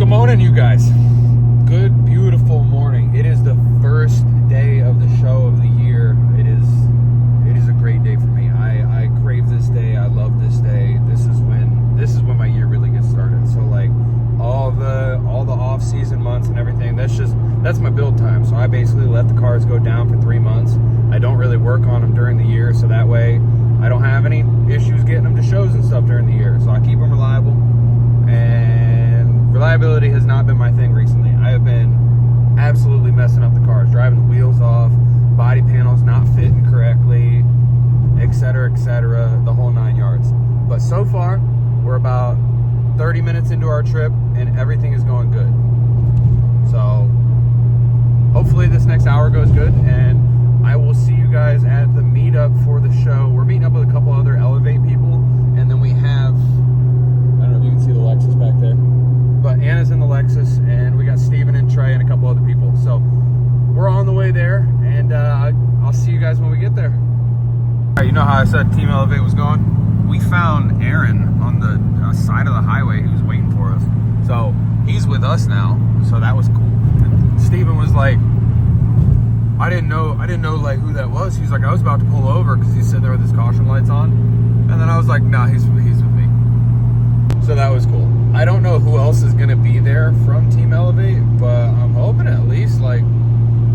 Good morning, you guys. Good, beautiful morning. It is the first day of the show of the year. It is a great day for me. I crave this day. I love this day. This is when my year really gets started. So like all the off season months and everything, that's my build time. So I basically let the cars go down for 3 months. I don't really work on them during the year, so that way I don't have any issues getting them to shows and stuff during the year. So I keep them reliable, and reliability has not been my thing recently. I have been absolutely messing up the cars, driving the wheels off, body panels not fitting correctly, etc., the whole 9 yards. But so far, we're about 30 minutes into our trip, and everything is going good. So hopefully this next hour goes good, and I will see you guys at the meetup for the show. We're meeting up with a couple other Elevate people, and then we have, I don't know if you can see the Lexus back there, but Anna's in the Lexus, and we got Steven and Trey and a couple other people. So we're on the way there, and I'll see you guys when we get there. All right, you know how I said Team Elevate was going? We found Aaron on the side of the highway. He was waiting for us. So he's with us now, so that was cool. And Steven was like, I didn't know like who that was. He's like, I was about to pull over because he's sitting there with his caution lights on. And then I was like, nah, he's with me. So that was cool. I don't know who else is going to be there from Team Elevate, but I'm hoping at least like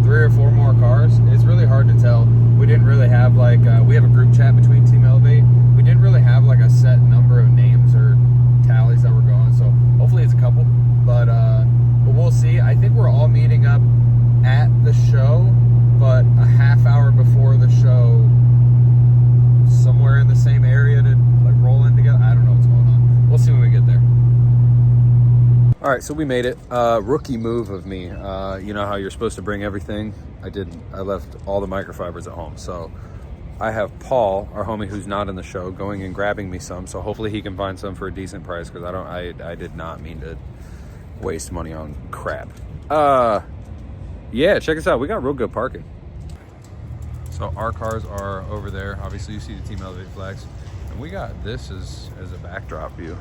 3 or 4 more cars. It's really hard to tell. We didn't really have like, we have a group chat between Team Elevate. We didn't really have like a set number of names or tallies that were going. So hopefully it's a couple, but we'll see. I think we're all meeting up at the show, but a half hour before the show, somewhere in the same area to like roll in together. I don't know what's going on. We'll see when we get there. All right, so we made it. Rookie move of me. You know how you're supposed to bring everything? I didn't. I left all the microfibers at home. So I have Paul, our homie who's not in the show, going and grabbing me some. So hopefully he can find some for a decent price, because I did not mean to waste money on crap. Yeah, check us out. We got real good parking. So our cars are over there. Obviously you see the Team Elevate flags. And we got this as a backdrop view.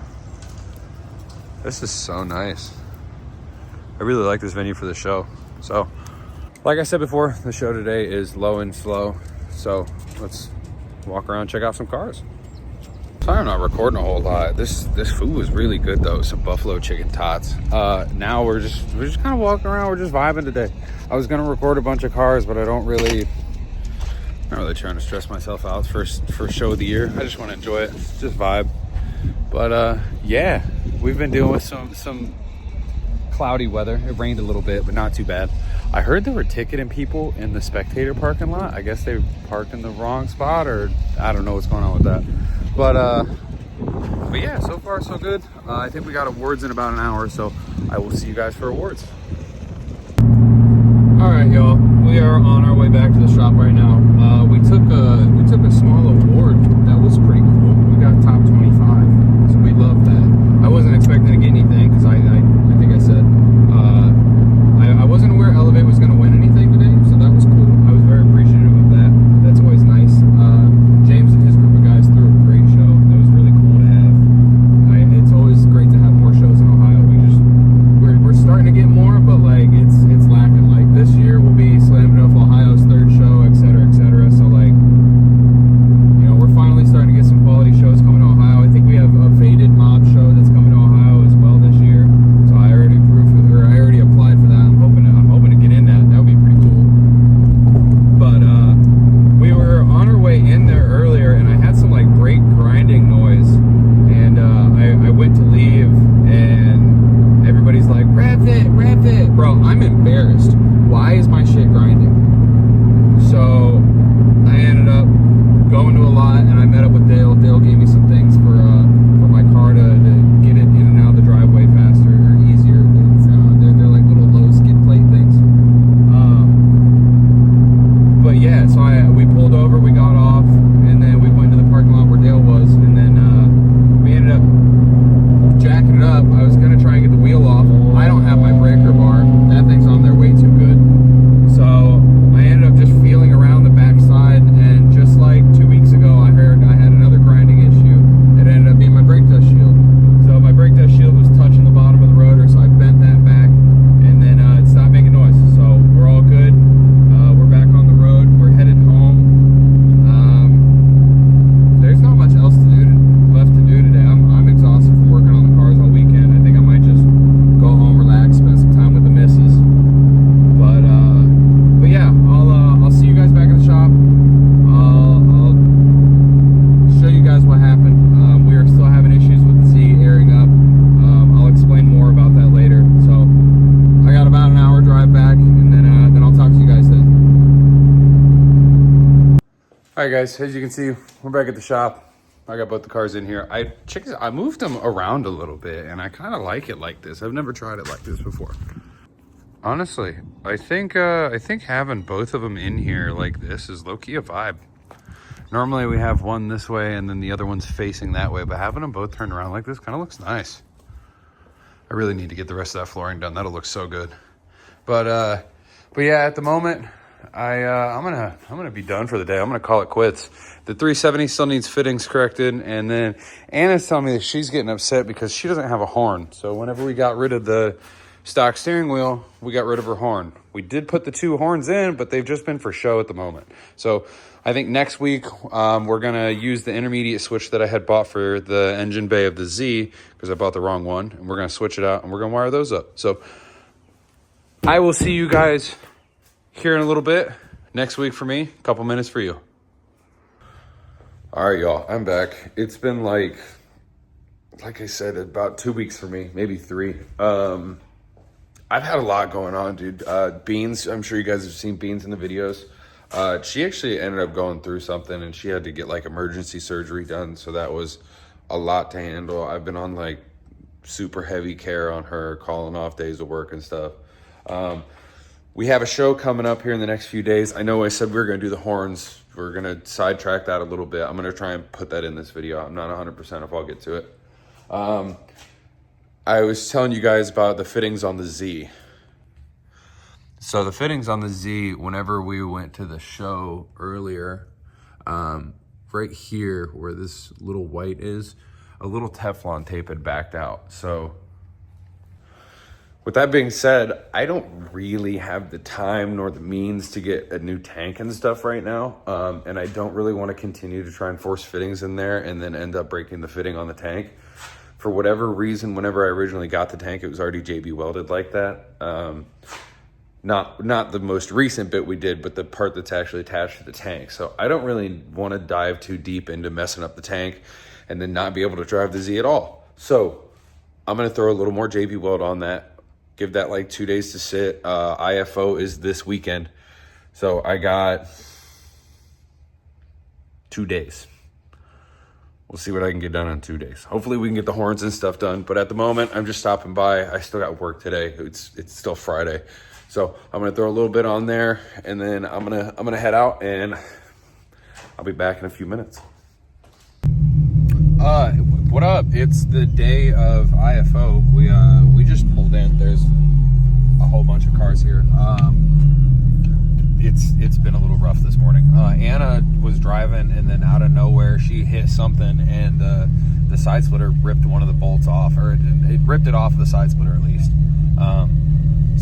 This is so nice. I really like this venue for the show. So, like I said before, the show today is low and slow. So let's walk around and check out some cars. Sorry I'm not recording a whole lot. This food was really good though. Some buffalo chicken tots. Now we're just kind of walking around. We're just vibing today. I was gonna record a bunch of cars, but I'm not really trying to stress myself out first show of the year. I just want to enjoy it, just vibe. But yeah, we've been dealing with some cloudy weather. It rained a little bit, but not too bad. I heard they were ticketing people in the spectator parking lot. I guess they parked in the wrong spot, or I don't know what's going on with that. But yeah, so far so good. I think we got awards in about an hour, so I will see you guys for awards. All right, y'all. We are on our way back to the shop right now. We took a small award. That was pretty cool. We got top 25, so we love that. I wasn't expecting to get anything because I think I said I wasn't aware Elevate was going to win anything today, so that was cool. I was very appreciative of that. That's always nice. James and his group of guys threw a great show. That was really cool to have. It's always great to have more shows in Ohio. We're starting to get more, but like it's lacking. Like this year will be Slam Enough Ohio's 3rd show, etc. So like, you know, we're finally starting to get some quality shows coming to Ohio. I think we have a Faded Mob show that's coming to Ohio as well this year. So I already applied for that. I'm hoping to get in that. That would be pretty cool. But we were on our way in there earlier, and I had some like brake grinding noise, and I went to leave, and everybody's like, rev it. Bro, I'm embarrassed. Why is my shit grinding? So I ended up going to a lot, and I met up with Dale. Dale gave me some things for my car to get it in and out of the driveway faster or easier. They're like little low skid plate things. But yeah, so we pulled over, we got off, and then we went to the parking lot where Dale was, and then we ended up jacking it up. I was gonna try and get the wheel off. I don't have my breaker bar. That thing's on there way too good. So I ended up just feeling around the backside, and just like 2 weeks ago, I heard I had another grinding issue. All right, guys, as you can see, we're back at the shop. I got both the cars in here. I moved them around a little bit, and I kind of like it like this. I've never tried it like this before. Honestly, I think having both of them in here like this is low-key a vibe. Normally we have one this way and then the other one's facing that way, but having them both turned around like this kind of looks nice. I really need to get the rest of that flooring done. That'll look so good. But yeah, at the moment, I'm gonna be done for the day. I'm gonna call it quits. The 370 still needs fittings corrected, and then Anna's telling me that she's getting upset because she doesn't have a horn. So whenever we got rid of the stock steering wheel, we got rid of her horn. We did put the 2 horns in, but they've just been for show at the moment. So I think next week we're gonna use the intermediate switch that I had bought for the engine bay of the Z, because I bought the wrong one, and we're gonna switch it out and we're gonna wire those up. So I will see you guys here in a little bit. Next week for me, a couple minutes for you. All right, y'all, I'm back. It's been like I said, about 2 weeks for me, maybe 3. I've had a lot going on, dude. Beans, I'm sure you guys have seen Beans in the videos. She actually ended up going through something, and she had to get like emergency surgery done. So that was a lot to handle. I've been on like super heavy care on her, calling off days of work and stuff. We have a show coming up here in the next few days. I know I said we were going to do the horns. We're going to sidetrack that a little bit. I'm going to try and put that in this video. I'm not 100% if I'll get to it. I was telling you guys about the fittings on the Z. So the fittings on the Z, whenever we went to the show earlier, right here where this little white is, a little Teflon tape had backed out. So with that being said, I don't really have the time nor the means to get a new tank and stuff right now. And I don't really want to continue to try and force fittings in there and then end up breaking the fitting on the tank. For whatever reason, whenever I originally got the tank, it was already JB welded like that. Not the most recent bit we did, but the part that's actually attached to the tank. So I don't really want to dive too deep into messing up the tank and then not be able to drive the Z at all. So I'm going to throw a little more JB weld on that. Give that like 2 days to sit. IFO is this weekend. So I got 2 days. We'll see what I can get done in 2 days. Hopefully we can get the horns and stuff done. But at the moment, I'm just stopping by. I still got work today. It's still Friday. So I'm gonna throw a little bit on there, and then I'm gonna head out, and I'll be back in a few minutes. What up? It's the day of IFO. We just pulled in. There's a whole bunch of cars here. It's been a little rough this morning. Anna was driving, and then out of nowhere she hit something, and the side splitter ripped one of the bolts off, or it ripped it off the side splitter at least.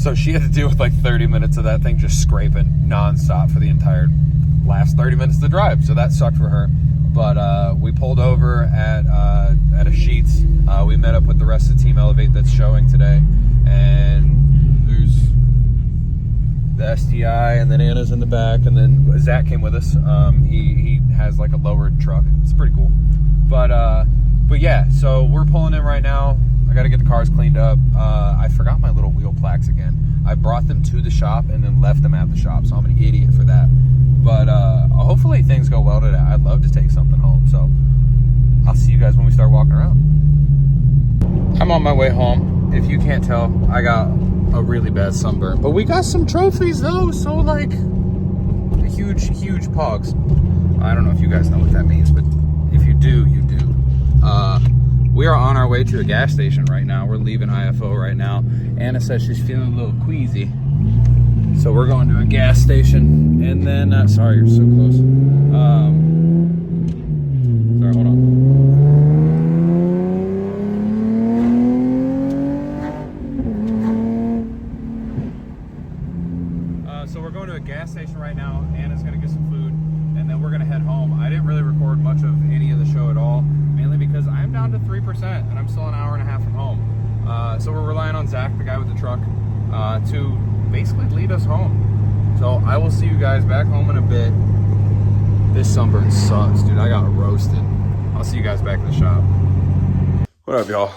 So she had to deal with like 30 minutes of that thing just scraping nonstop for the entire last 30 minutes of the drive. So that sucked for her. But we pulled over at a Sheetz. We met up with the rest of the Team Elevate that's showing today, and there's the STI, and then Anna's in the back, and then Zach came with us. He has like a lowered truck. It's pretty cool. But yeah, so we're pulling in right now. I got to get the cars cleaned up. I forgot my little wheel plaques again. I brought them to the shop and then left them at the shop, so I'm an idiot for that. But hopefully things go well today. I'd love to take something home. So I'll see you guys when we start walking around. I'm on my way home. If you can't tell, I got a really bad sunburn. But we got some trophies though, so like huge pogs. I don't know if you guys know what that means, but if you do, you do. We are on our way to a gas station right now. We're leaving IFO right now. Anna says she's feeling a little queasy. So we're going to a gas station, and then, sorry, you're so close. Sorry, hold on. So we're going to a gas station right now. Anna's gonna get some food, and then we're gonna head home. I didn't really record much of any of the show at all, mainly because I'm down to 3%, and I'm still an hour and a half from home. So we're relying on Zach, the guy with the truck, to basically lead us home. So I will see you guys back home in a bit. This sunburn sucks, dude. I got roasted. I'll see you guys back in the shop. What up, y'all?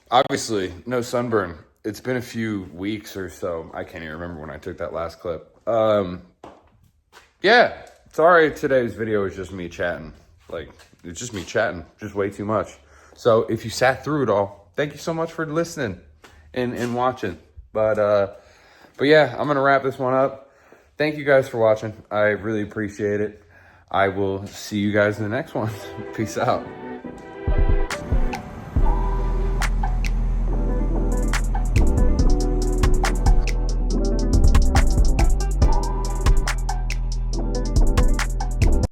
Obviously, no sunburn. It's been a few weeks or so. I can't even remember when I took that last clip. Yeah, sorry today's video is just me chatting. Like, it's just me chatting, just way too much. So if you sat through it all, thank you so much for listening and watching. But yeah, I'm gonna wrap this one up. Thank you guys for watching. I really appreciate it. I will see you guys in the next one. Peace out.